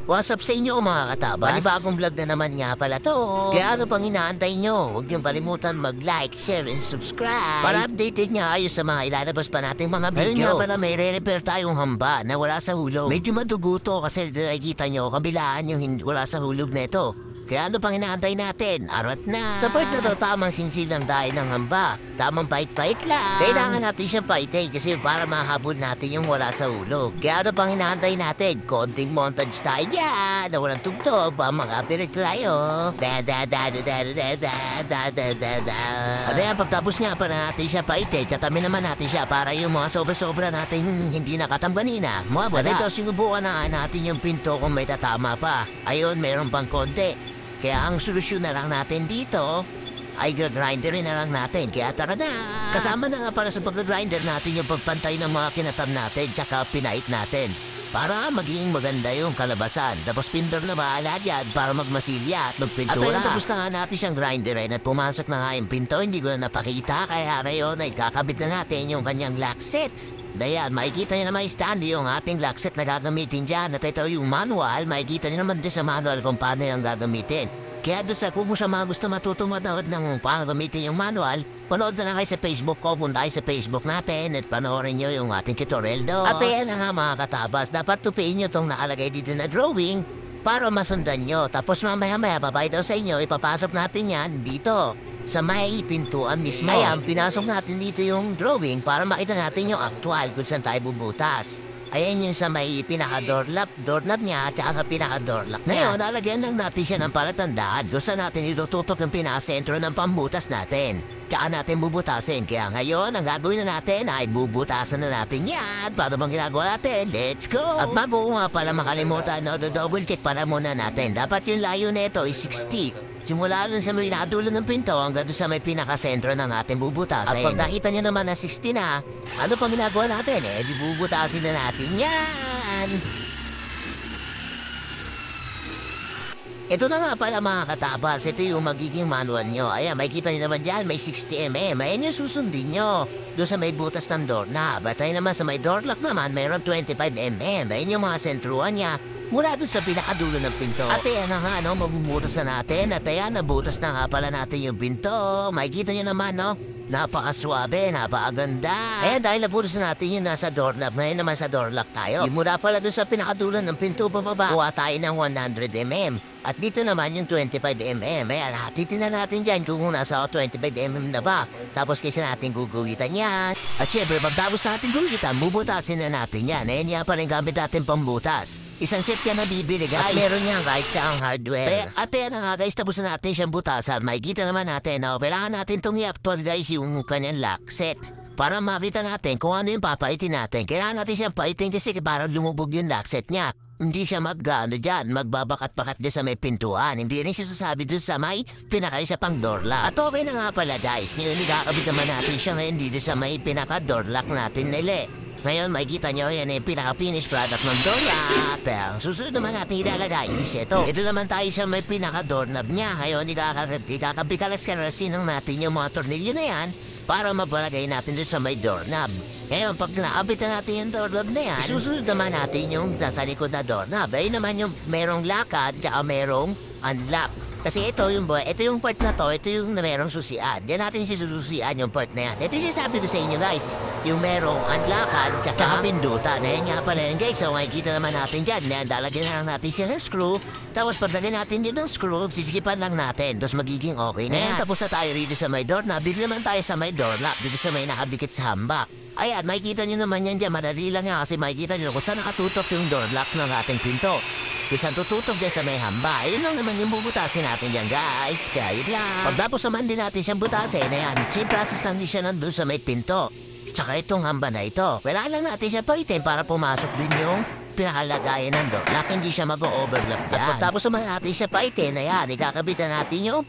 What's up sa inyo mga katabas? Panibagong vlog na naman nga pala to. Kaya ano pang inaantay nyo? Huwag niyong kalimutan mag-like, share, and subscribe para updated nga kayo sa mga ilalabas pa nating mga video. Ngayon nga pala may re-repair tayong hamba na wala sa hulog. Medyo madugo to kasi nakikita nyo kabilaan yung wala sa hulog neto. Kaya ano pang inaantay natin? Arat na! Sa part na to, tamang sinsil lang dahil ng hamba. Tamang pait-pait lang. Kailangan natin siyang paitin kasi para mahabol natin yung wala sa hulog. Kaya ano pang inaantay natin? Konting montage tayo dyan na walang tugtog pa makapirate tayo. At ayan, pagtapos nga pa natin siya paitin, tatamin naman natin siya para yung mga sobra-sobra natin hindi nakatambanina. At ito, sinubukan na natin yung pinto kung may tatama pa. Ayun, mayroon pang konti. Kaya ang solusyon na lang natin dito ay grinderin na lang natin. Kaya tara na! Kasama na nga para sa pag-grinder natin yung pagpantay ng mga kinatam natin tsaka pinait natin. Para maging maganda yung kalabasan. Tapos pindor na bahala dyan para magmasilya at magpintura. At ayun, tapos na nga natin siyang grinderin at pumasok na nga yung pinto. Hindi ko na napakita kaya ngayon ay kakabit na natin yung kanyang lock set. Dayan, makikita niyo naman stand yung ating lock set na gagamitin dyan. At ito yung manual, makikita niyo naman din sa manual kung paano yung gagamitin. Kaya doon sa kung sa mga gusto matuto manood ng paano gamitin yung manual, panood na lang kayo sa Facebook ko, punta kayo sa Facebook natin at panoorin nyo yung ating tutorial doon. At ayan na nga mga katabas, dapat tupiin nyo itong nakalagay dito na drawing para masundan nyo. Tapos mamaya-maya, babay daw sa inyo, ipapasok natin yan dito sa may pintuan mismo. Ayan, pinasok natin dito yung drawing para makita natin yung actual kung saan tayo bubutas. Ayan yung sa may pinaka-doorknob niya at saka sa pinaka-doorlock niya. Ngayon, lalagyan lang natin siya ng palatandaan kung saan natin itututok yung pinaka-sentro ng pambutas natin. Tsaka natin bubutasin. Kaya ngayon, ang gagawin na natin ay bubutasan na natin yan. Para bang ginagawa natin? Let's go! At bago nga pala makalimutan, double check para muna natin. Dapat yung layo nito is 60. Simula dun sa may nakadulo ng pinto hanggang sa may pinakasentro ng ating bubutasin. At pag nakita nyo naman na 60 na, ano pang ginagawa natin? Di bubutasin na natin yan! Ito na nga pala mga katabas, ito yung magiging manual nyo. Ayan, makikita nyo naman dyan, may 60mm. Ayan yung susundin nyo. Doon sa may butas ng doorknob. At ayun naman sa may doorlock naman, mayroon 25mm. Ayan yung mga sentruan niya. Mula doon sa pinakadulo ng pinto. At ayan na nga, mabubutas na natin. At ayan, nabutas na nga pala natin yung pinto. Makikita nyo naman, napakaswabe, napakaganda. Ayan, dahil nabutas na natin yung nasa doorknob. Ngayon naman sa doorlock tayo. Mula pala doon sa pinakadulo ng pinto pababa, kuha tayo ng 100mm. At dito naman yung 25mm. Ayan, hatitin na natin dyan kung nasa 25mm na ba. Tapos kaysa natin guguhitan yan. At syempre, pagtapos natin guguhitan, bubutasin na natin yan. Ayan yan pa rin gamit natin pambutas. Isang set yan na bibili, guys. At meron yan kahit sa ang hardware. At ayan na nga, guys, tapos na natin siyang butasan. Makikita naman natin na kailangan natin itong i-actualize yung kanyang lock set. Para makita natin kung ano yung papaitin natin. Kailangan natin siyang paitin kasi para lumubog yung lock set niya. Hindi siya magbabakat-bakat din sa may pintuan. Hindi rin siya sasabi doon sa may pinaka-isa pang doorlock. At okay na nga pala guys, ngayon ikakabit naman natin siya ngayon dito sa may pinaka-doorlock natin nila. Ngayon makikita nyo yan yung pinaka-finish product ng doorlock. Pero susunod naman natin ilalagay is ito. Ito naman tayo sa may pinaka-doorknob niya. Ngayon ikakabikalas-karasin natin yung mga tornilyo na yan para mapalagay natin doon sa may doorknob. Ngayon, pag naabit na natin yung doorknob na yan, susunod naman natin yung sa likod na doorknob. Ayun naman yung merong lakad, tsaka merong unlock. Kasi ito yung part na to, ito yung merong susian. Diyan natin sususian yung part na yan. Ito yung sabi ko sa inyo guys, yung merong unlockan, tsaka pindutan. Ayan nga pala yan guys, so makikita naman natin dyan. Ayan, dalagyan na lang natin siya ng screw. Tapos pagdali natin din ng screw, sisikipan lang natin. Tapos magiging okay na yan. Tapos na tayo rito sa may doorknob. Dito naman tayo sa may doorlock. Dito sa may nakadikit sa hambak. Ayan, makikita nyo naman yan dyan. Madali lang yan kasi makikita nyo kung saan nakatutok yung doorlock ng ating pinto. Kung saan tututok dyan sa may hamba. Ayun lang naman yung bubutasin natin dyan guys. Kaya yun lang. Pagtapos naman din natin siyang butasin, ayan, same process lang din siya nandun sa may pinto. Tsaka itong hamba na ito. Kailangan lang natin siya paitin para pumasok din yung pinakalagayan ng doorlock. Hindi siya mag-overlap dyan. At pagtapos naman natin siya paitin, ayan, ikakabitan natin yung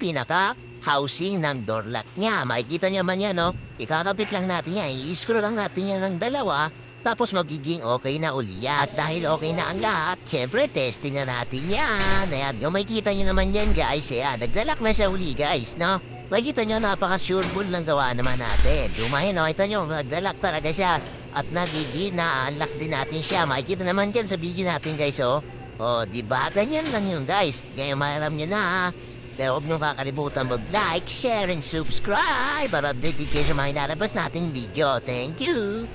housing ng doorlock niya. Makikita niya man yan, ikakabit lang natin yan. I-screw lang natin yan ng dalawa. Tapos magiging okay na uli yan. At dahil okay na ang lahat, syempre testing na natin yan. Ayan, yung makikita nyo naman yan guys. Ayan, naglalak na siya uli guys, Makikita nyo, napaka-sureball ng gawa naman natin. Dumahin, ito nyo, naglalak talaga siya. At na-unlock din natin siya. Makikita naman dyan sa video natin guys, O, di ba? Ganyan lang yun, guys. Ngayon, maalam nyo na, ha? Pero huwag nyo kakalimutan mag-like, share, and subscribe para updated kayo sa mga inalabas nating video. Thank you!